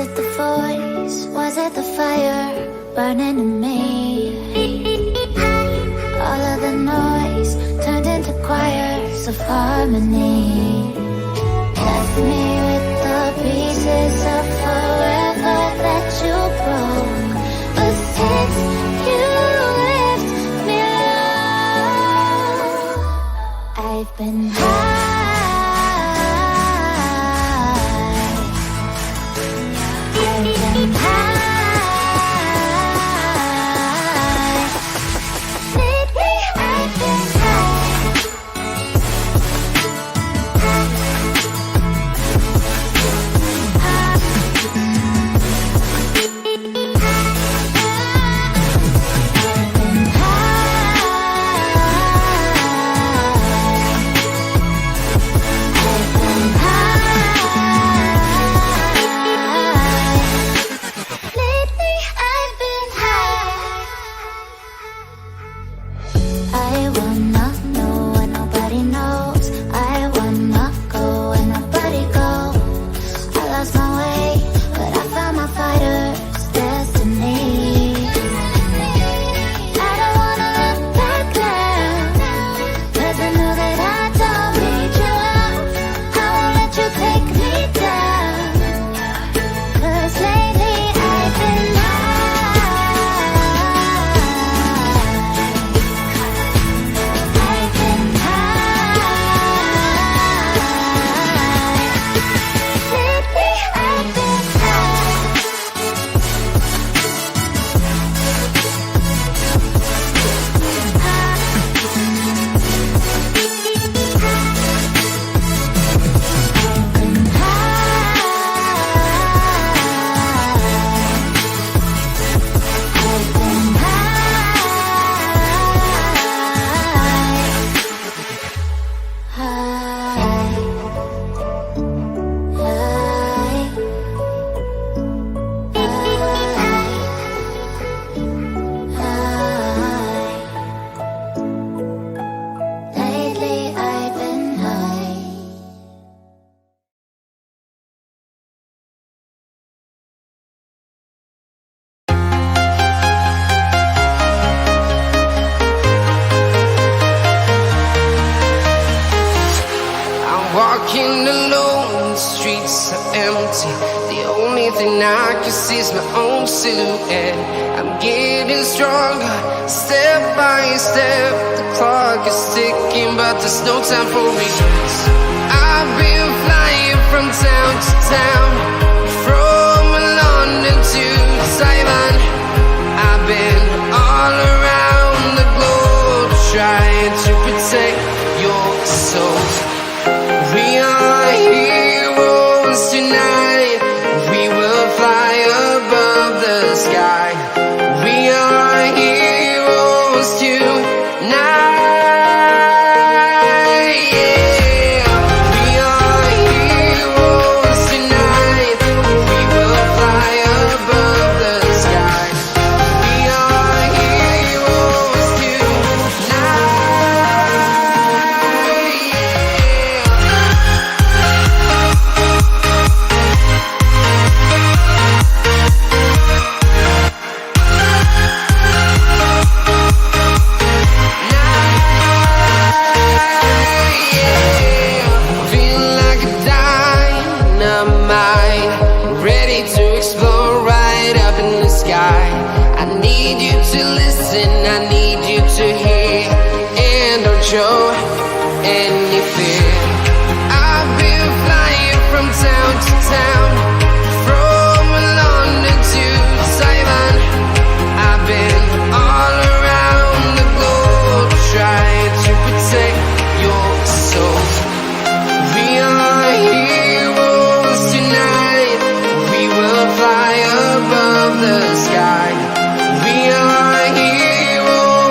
it the voice? Was it the fire burning in me? All of the noise turned into choirs of harmony. Left me with the pieces of forever that you broke. But since you left me alone, I've been high. Walking alone, the streets are empty. The only thing I can see is my own silhouette. I'm getting stronger, step by step. The clock is ticking, but there's no time for regrets. I've been flying from town to town, from London to Taiwan. I've been all around the globe, trying to protect your soul. We are heroes tonight. We will fly above the sky. We are heroes tonight. Yeah. We are heroes tonight. We will fly above the sky. We are heroes tonight. Show any fear. I've been flying from town to town, from London to Taiwan. I've been all around the globe, trying to protect your soul. We are heroes tonight. We will fly above the sky. We are heroes.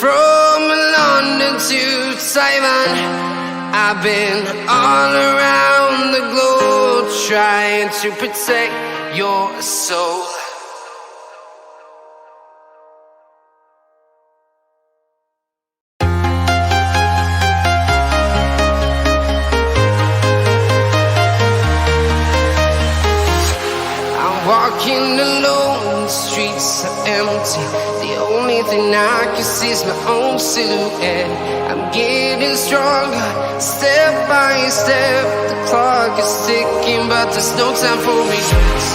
from London to Taiwan. I've been all around the globe trying to protect your soul. Walking alone, the streets are empty. The only thing I can see is my own silhouette. I'm getting stronger, step by step. The clock is ticking, but there's no time for regrets.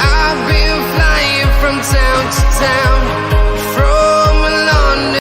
I've been flying from town to town,